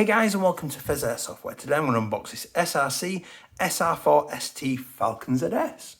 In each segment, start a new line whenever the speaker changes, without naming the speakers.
Hey guys, and welcome to Pheas Airsoft, where today I'm going to unbox this SRC SR4 ST Falcon ZS.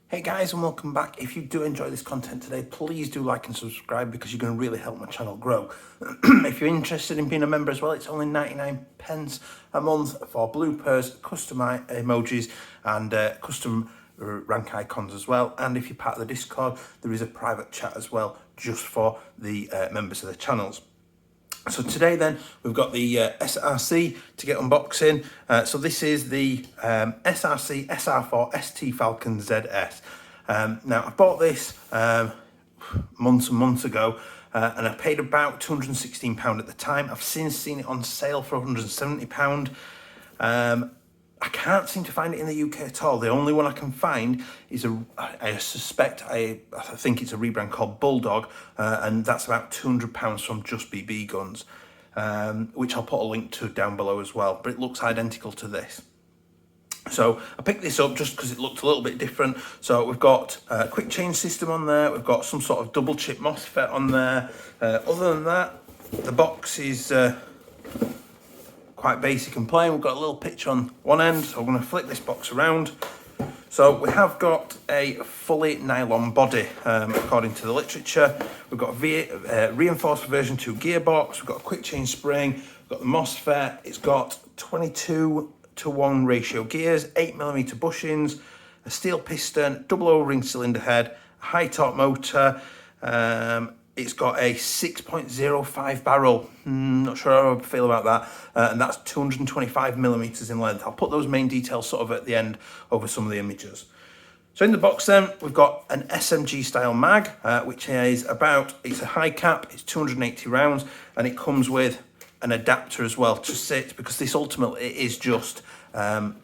Hey guys, and welcome back. If you do enjoy this content today, please do like and subscribe because you're going to really help my channel grow. If you're interested in being a member as well, it's only 99 pence a month for bloopers, custom emojis and custom rank icons as well. And if you're part of the Discord, there is a private chat as well just for the members of the channels. So today then, we've got the SRC to get unboxing. So this is the SRC SR4 ST Falcon ZS. Now, I bought this months and months ago, and I paid about £216 at the time. I've since seen it on sale for £170. I can't seem to find it in the UK at all. The only one I can find is I think it's a rebrand called Bulldog, and that's about £200 from Just BB Guns, which I'll put a link to down below as well, but it looks identical to this. So I picked this up just because it looked a little bit different. So we've got a quick change system on there, we've got some sort of double chip MOSFET on there. Other than that, the box is quite basic and plain. We've got a little picture on one end, so I'm going to flip this box around. So we have got a fully nylon body, according to the literature. We've got a reinforced version 2 gearbox, we've got a quick change spring, we've got the MOSFET, it's got 22:1 ratio gears, 8mm bushings, a steel piston, double O-ring cylinder head, a high torque motor. It's got a 6.05 barrel, not sure how I feel about that, and that's 225mm in length. I'll put those main details sort of at the end over some of the images. So in the box then, we've got an SMG style mag, which is it's a high cap, it's 280 rounds, and it comes with an adapter as well to sit, because this ultimately is just an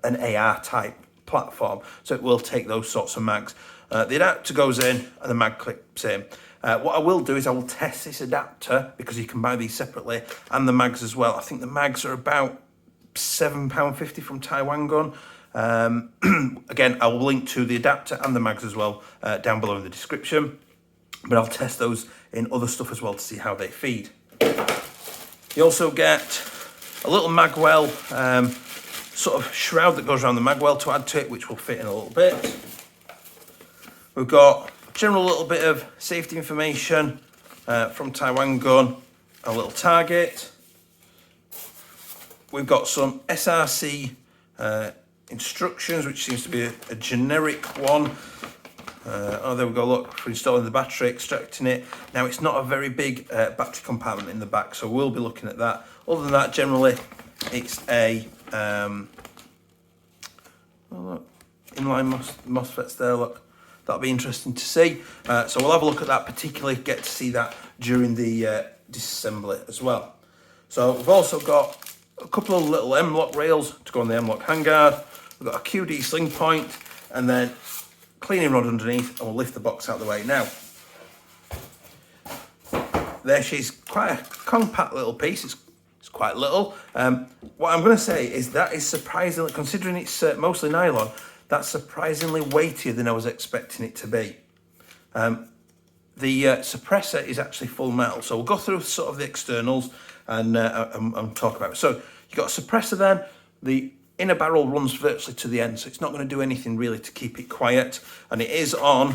AR type platform, so it will take those sorts of mags. The adapter goes in and the mag clips in. What I will do is I will test this adapter, because you can buy these separately, and the mags as well. I think the mags are about £7.50 from Taiwan Gun. Again, I will link to the adapter and the mags as well down below in the description, but I'll test those in other stuff as well to see how they feed. You also get a little Magwell sort of shroud that goes around the Magwell to add to it, which will fit in a little bit. We've got general little bit of safety information from Taiwan Gun, a little target. We've got some SRC instructions, which seems to be a generic one. Oh, there we go, look, for installing the battery, extracting it. Now, it's not a very big battery compartment in the back, so we'll be looking at that. Other than that, generally, it's a oh, look, inline MOSFETs there, look. That'll be interesting to see. So we'll have a look at that, particularly get to see that during the disassembly as well. So we've also got a couple of little M-lock rails to go on the M-lock handguard. We've got a QD sling point, and then cleaning rod underneath, and we'll lift the box out of the way. Now, there she's quite a compact little piece. It's quite little. What I'm going to say is that is surprisingly, considering it's mostly nylon, that's surprisingly weightier than I was expecting it to be. The suppressor is actually full metal, so we'll go through sort of the externals and talk about it. So you've got a suppressor then. The inner barrel runs virtually to the end, so it's not going to do anything really to keep it quiet. And it is on,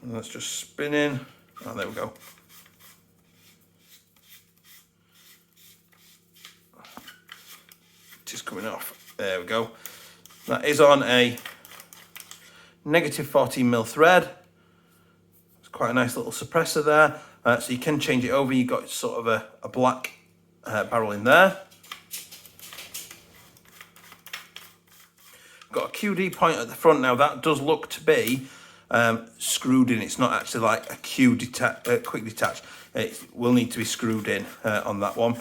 let's just spin in. Oh, there we go. It is coming off. There we go. That is on a negative 14mm thread. It's quite a nice little suppressor there. So you can change it over. You've got sort of a black barrel in there. Got a QD point at the front now. That does look to be screwed in. It's not actually like a quick detach. It will need to be screwed in on that one.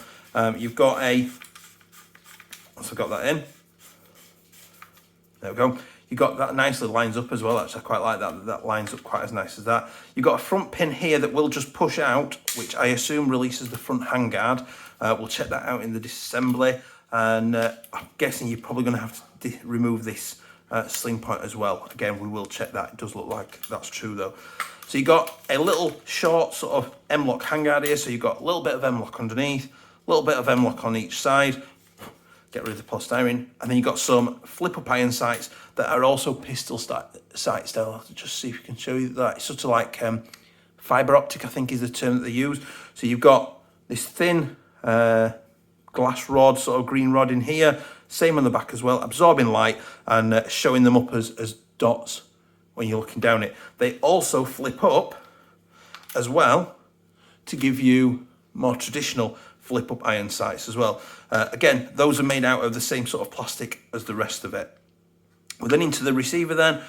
You've got once I've got that in, there we go. You got that nicely lines up as well. Actually, I quite like that. That lines up quite as nice as that. You've got a front pin here that will just push out, which I assume releases the front handguard. We'll check that out in the disassembly. And I'm guessing you're probably going to have to remove this sling point as well. Again, we will check that. It does look like that's true though. So you've got a little short sort of M-lock handguard here. So you've got a little bit of M-lock underneath, a little bit of M-lock on each side. Get rid of the polystyrene, and then you've got some flip-up iron sights that are also pistol sight style. I'll just see if we can show you that. It's sort of like fibre optic, I think is the term that they use. So you've got this thin glass rod, sort of green rod in here, same on the back as well, absorbing light and showing them up as dots when you're looking down it. They also flip up as well to give you more traditional flip-up iron sights as well. Again, those are made out of the same sort of plastic as the rest of it. We're then into the receiver then.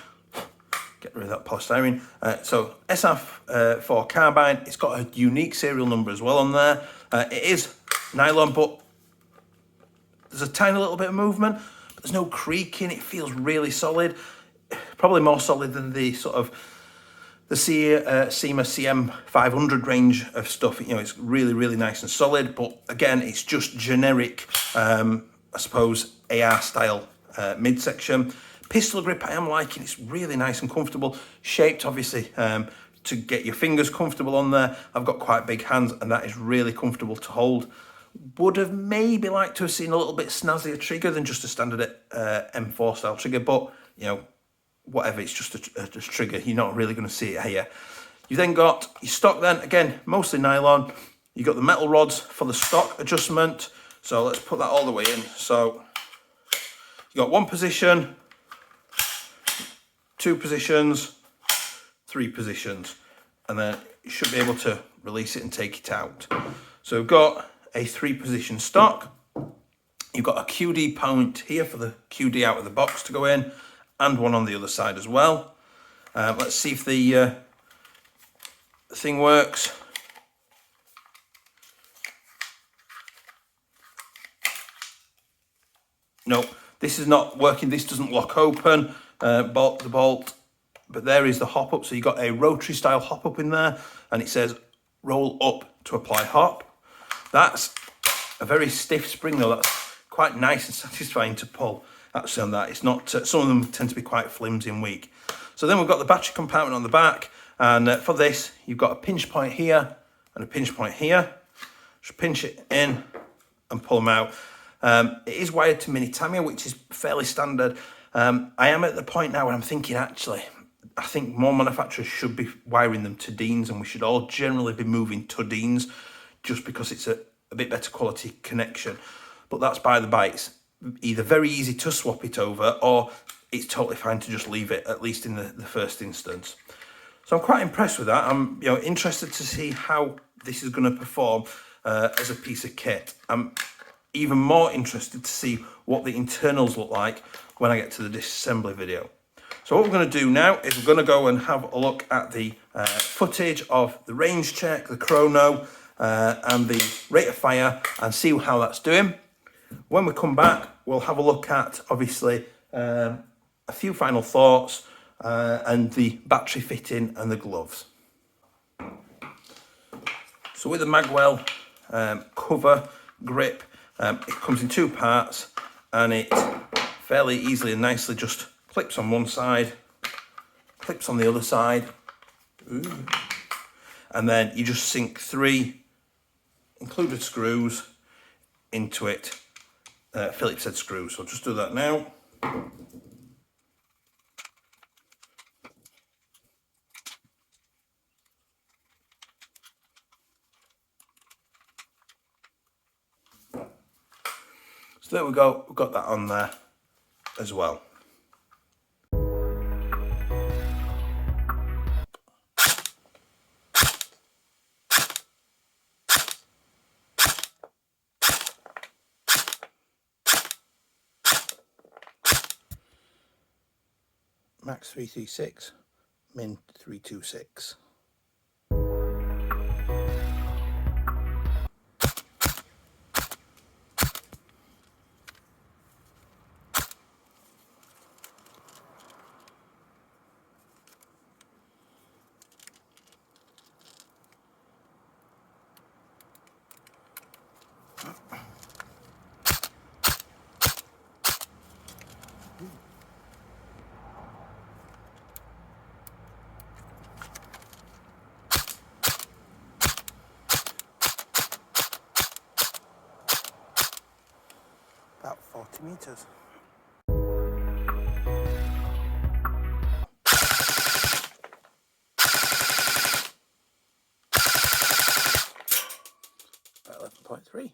Get rid of that polystyrene. So SR4 carbine, it's got a unique serial number as well on there. It is nylon, but there's a tiny little bit of movement, but there's no creaking. It feels really solid. Probably more solid than the sort of the SEMA CM500 range of stuff. You know, it's really, really nice and solid, but again, it's just generic, I suppose, AR style midsection. Pistol grip I am liking, it's really nice and comfortable. Shaped, obviously, to get your fingers comfortable on there. I've got quite big hands, and that is really comfortable to hold. Would have maybe liked to have seen a little bit snazzier trigger than just a standard M4 style trigger, but, you know, whatever, it's just a trigger. You're not really going to see it here. You then got your stock then, again, mostly nylon. You got the metal rods for the stock adjustment. So let's put that all the way in. So you got one position, two positions, three positions, and then you should be able to release it and take it out. So we've got a 3-position stock. You've got a QD point here for the QD out of the box to go in, and one on the other side as well. Let's see if the thing works. No, this is not working. This doesn't lock open, the bolt, but there is the hop up. So you've got a rotary style hop up in there, and it says roll up to apply hop. That's a very stiff spring though. That's quite nice and satisfying to pull. Actually on that, it's not, some of them tend to be quite flimsy and weak. So then we've got the battery compartment on the back, and for this you've got a pinch point here and a pinch point here. Just pinch it in and pull them out. It is wired to mini Tamiya, which is fairly standard. I am at the point now where I'm thinking, actually, I think more manufacturers should be wiring them to Deans, and we should all generally be moving to Deans just because it's a bit better quality connection. But that's by the by. It's either very easy to swap it over, or it's totally fine to just leave it, at least in the first instance. So I'm quite impressed with that. I'm interested to see how this is going to perform as a piece of kit. I'm even more interested to see what the internals look like when I get to the disassembly video. So what we're going to do now is we're going to go and have a look at the footage of the range check, the chrono, and the rate of fire, and see how that's doing. When we come back, we'll have a look at, obviously, a few final thoughts and the battery fitting and the gloves. So with the Magwell cover grip, it comes in 2 parts, and it fairly easily and nicely just clips on one side, clips on the other side. Ooh. And then you just sink 3 included screws into it. Phillips head screws. So I'll just do that now. So there we go, we've got that on there as well. Max 336, Min 326. about 40 meters. About 11.3.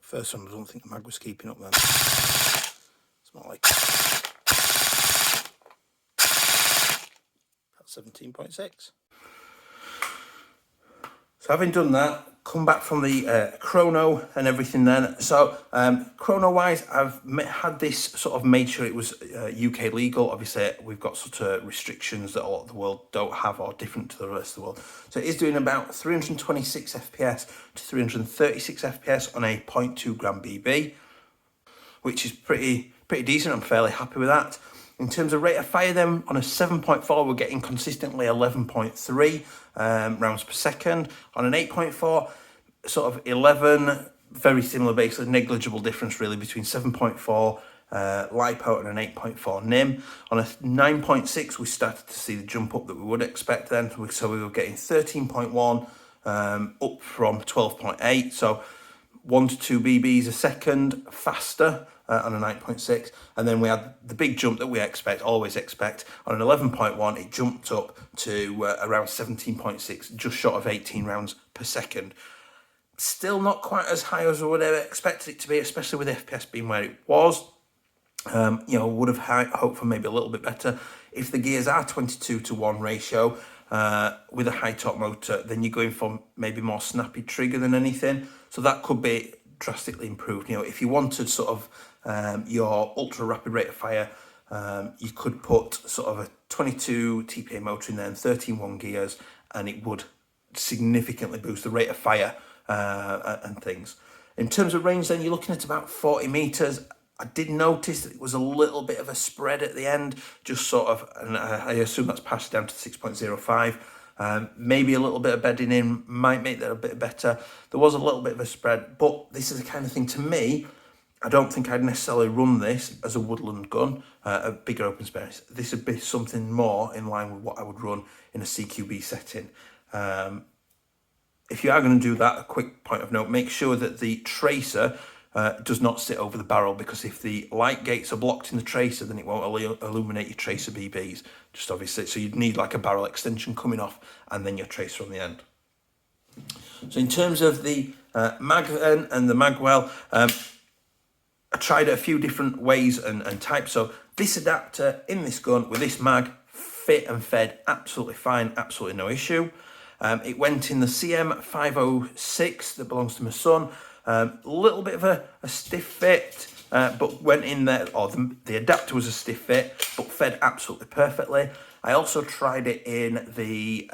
First one, I don't think the mag was keeping up then. It's more like about 17.6. So having done that, come back from the chrono and everything then. So chrono wise, I've had this sort of made sure it was UK legal. Obviously we've got sort of restrictions that a lot of the world don't have or different to the rest of the world. So it is doing about 326 FPS to 336 FPS on a 0.2 gram BB, which is pretty decent. I'm fairly happy with that. In terms of rate of fire then, on a 7.4, we're getting consistently 11.3 rounds per second. On an 8.4, sort of 11, very similar, basically negligible difference really between 7.4 LiPo and an 8.4 NIM. On a 9.6, we started to see the jump up that we would expect then. So we were getting 13.1 up from 12.8. So 1 to 2 BBs a second faster on a 9.6, and then we had the big jump that we always expect. On an 11.1, it jumped up to around 17.6, just short of 18 rounds per second. Still not quite as high as I would have expected it to be, especially with FPS being where it was. You know, would have hoped for maybe a little bit better. If the gears are 22:1 ratio with a high torque motor, then you're going for maybe more snappy trigger than anything. So that could be drastically improved. You know, if you wanted sort of your ultra rapid rate of fire, you could put sort of a 22 TPA motor in there and 13.1 gears, and it would significantly boost the rate of fire and things. In terms of range then, you're looking at about 40 meters. I did notice that it was a little bit of a spread at the end, just sort of, and I assume that's passed down to 6.05. Maybe a little bit of bedding in might make that a bit better. There was a little bit of a spread, but this is the kind of thing, to me, I don't think I'd necessarily run this as a woodland gun, a bigger open space. This would be something more in line with what I would run in a CQB setting. If you are going to do that, a quick point of note, make sure that the tracer does not sit over the barrel, because if the light gates are blocked in the tracer, then it won't illuminate your tracer BBs, just obviously. So you'd need like a barrel extension coming off and then your tracer on the end. So in terms of the mag and the Magwell, I tried a few different ways and types. So this adapter in this gun with this mag fit and fed absolutely fine, absolutely no issue. It went in the CM506 that belongs to my son. A little bit of a stiff fit, but went in there, or the adapter was a stiff fit, but fed absolutely perfectly. I also tried it in the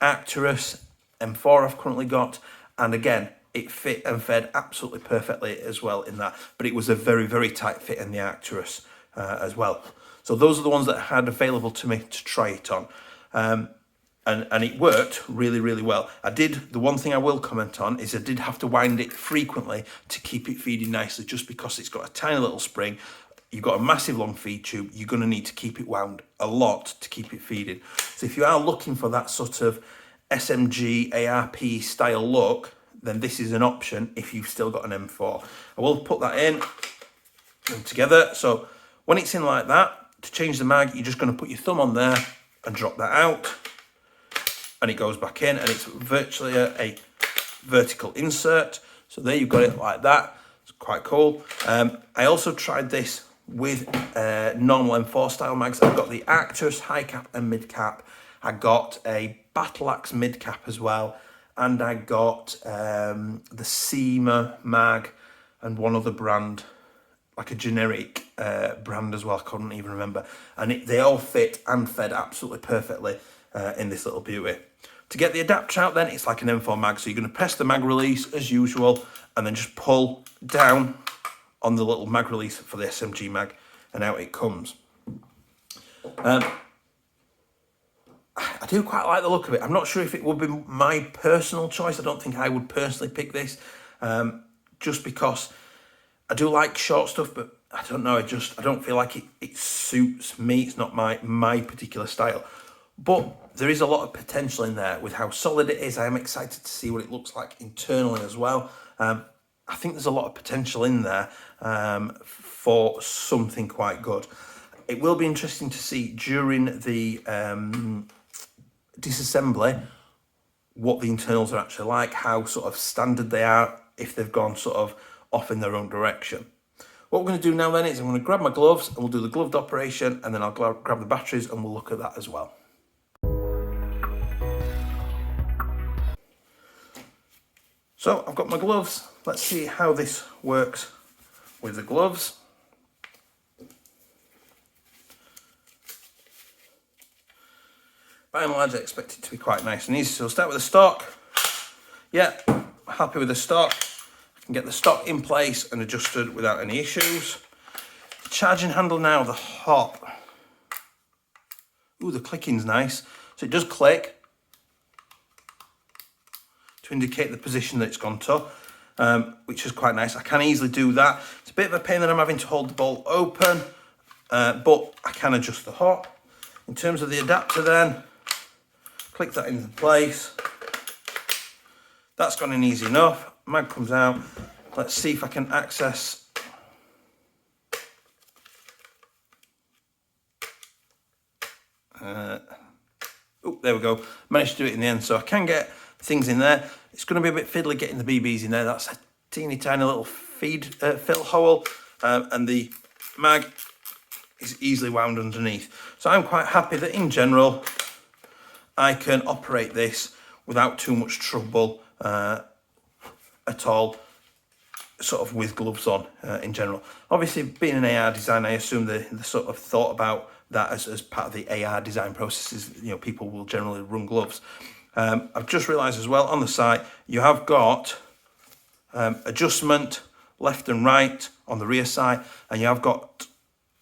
Arcturus M4 I've currently got, and again, it fit and fed absolutely perfectly as well in that, but it was a very, very tight fit in the Arcturus as well. So those are the ones that I had available to me to try it on. And it worked really, really well. The one thing I will comment on is I did have to wind it frequently to keep it feeding nicely, just because it's got a tiny little spring. You've got a massive long feed tube. You're going to need to keep it wound a lot to keep it feeding. So if you are looking for that sort of SMG ARP style look, then this is an option if you've still got an M4. I will put that in together. So when it's in like that, to change the mag, you're just going to put your thumb on there and drop that out, and it goes back in, and it's virtually a vertical insert. So there you've got it like that. It's quite cool. I also tried this with normal M4 style mags. I've got the Arcturus high cap and mid cap. I got a Battle Axe mid cap as well, and I got the SEMA mag and one other brand, like a generic brand as well. I couldn't even remember. And they all fit and fed absolutely perfectly in this little beauty. To get the adapter out then, it's like an M4 mag. So you're going to press the mag release as usual, and then just pull down on the little mag release for the SMG mag, and out it comes. I do quite like the look of it. I'm not sure if it would be my personal choice. I don't think I would personally pick this, just because I do like short stuff, but I don't know, I don't feel like it suits me. It's not my particular style. But there is a lot of potential in there with how solid it is. I am excited to see what it looks like internally as well. I think there's a lot of potential in there for something quite good. It will be interesting to see during the disassembly what the internals are actually like, how sort of standard they are, if they've gone sort of off in their own direction. What we're going to do now then is I'm going to grab my gloves and we'll do the gloved operation, and then I'll grab the batteries and we'll look at that as well. So I've got my gloves. Let's see how this works with the gloves. By and large, I expect it to be quite nice and easy. So we'll start with the stock. Yeah, happy with the stock. I can get the stock in place and adjusted without any issues. The charging handle now, the hop. Ooh, the clicking's nice. So it does click to indicate the position that it's gone to, which is quite nice. I can easily do that. It's a bit of a pain that I'm having to hold the bolt open, but I can adjust the hop. In terms of the adapter then, click that into place. That's gone in easy enough. Mag comes out. Let's see if I can access. Oh, there we go. Managed to do it in the end, so I can get things in there. It's going to be a bit fiddly getting the BBs in there. That's a teeny tiny little feed fill hole, and the mag is easily wound underneath. So I'm quite happy that in general I can operate this without too much trouble at all, sort of with gloves on in general. Obviously, being an AR design, I assume the sort of thought about that as part of the AR design processes. You know, people will generally run gloves. I've just realised as well on the site you have got adjustment left and right on the rear side, and you have got,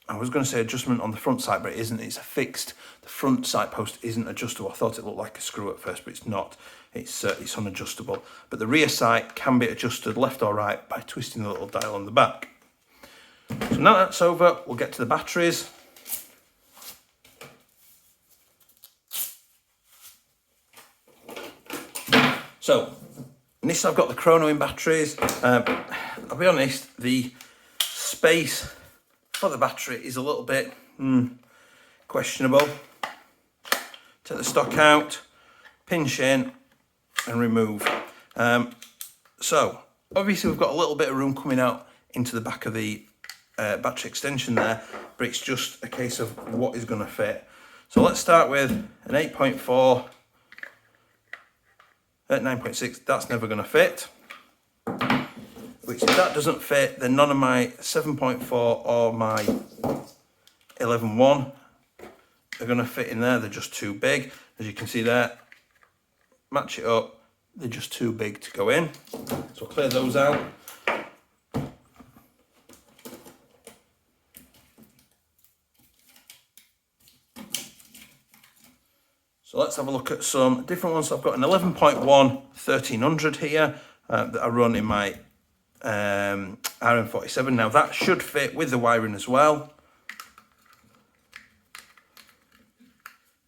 I was going to say adjustment on the front side, but it isn't. It's a fixed. The front sight post isn't adjustable. I thought it looked like a screw at first, but it's not. It's unadjustable. But the rear sight can be adjusted left or right by twisting the little dial on the back. So now that's over, we'll get to the batteries. So, initially I've got the chrono in batteries. I'll be honest, the space for the battery is a little bit questionable. Take the stock out, pinch in and remove. So, obviously we've got a little bit of room coming out into the back of the battery extension there, but it's just a case of what is going to fit. So let's start with an 8.4 at 9.6, that's never going to fit. Which, if that doesn't fit, then none of my 7.4 or my 11.1 are going to fit in there. They're just too big. As you can see there, match it up, they're just too big to go in. So I'll clear those out. So let's have a look at some different ones. So I've got an 11.1 1300 here that I run in my RM47. Now that should fit with the wiring as well.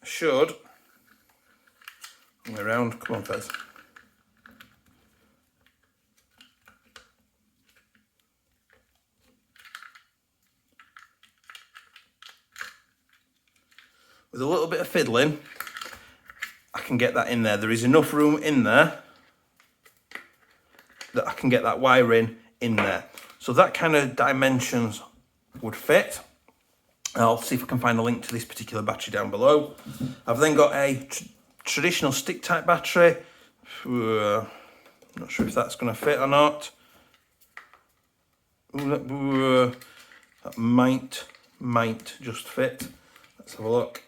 Should. All the way around. Come on, Pheas. With a little bit of fiddling, I can get that in there. There is enough room in there that I can get that wiring in there. So that kind of dimensions would fit. I'll see if I can find a link to this particular battery down below. I've then got a traditional stick type battery. Not sure if that's going to fit or not. That might just fit. Let's have a look.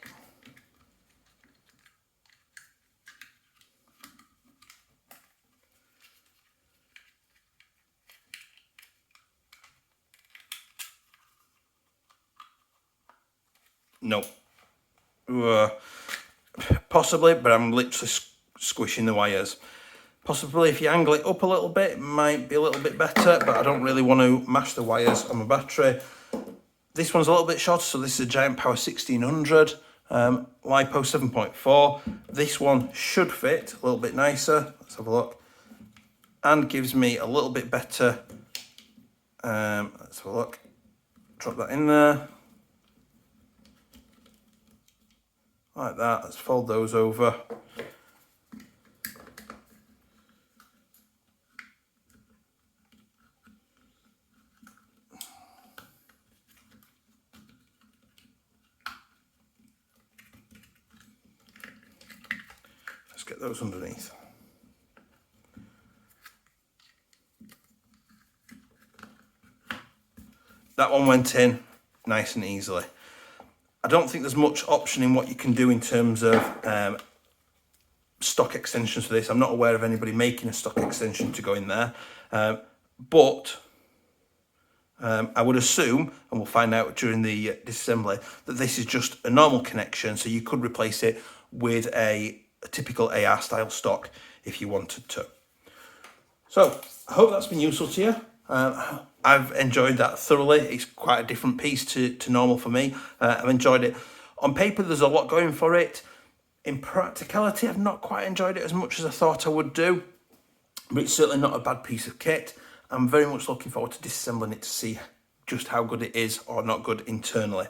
No, Possibly, but I'm literally squishing the wires. Possibly if you angle it up a little bit, it might be a little bit better, but I don't really want to mash the wires on my battery. This one's a little bit shorter, so this is a Giant Power 1600, LiPo 7.4. This one should fit a little bit nicer. Let's have a look. And gives me a little bit better. Let's have a look. Drop that in there. Like that. Let's fold those over. Let's get those underneath. That one went in nice and easily. I don't think there's much option in what you can do in terms of stock extensions for this. I'm not aware of anybody making a stock extension to go in there, but I would assume, and we'll find out during the disassembly, that this is just a normal connection, so you could replace it with a typical AR style stock if you wanted to. So I hope that's been useful to you. I've enjoyed that thoroughly. It's quite a different piece to normal for me. I've enjoyed it. On paper, there's a lot going for it. In practicality, I've not quite enjoyed it as much as I thought I would do, but it's certainly not a bad piece of kit. I'm very much looking forward to disassembling it to see just how good it is or not good internally.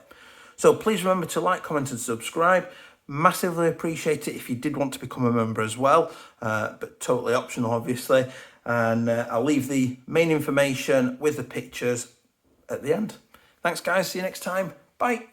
So please remember to like, comment and subscribe. Massively appreciate it if you did want to become a member as well, but totally optional obviously. And I'll leave the main information with the pictures at the end. Thanks guys, see you next time. Bye.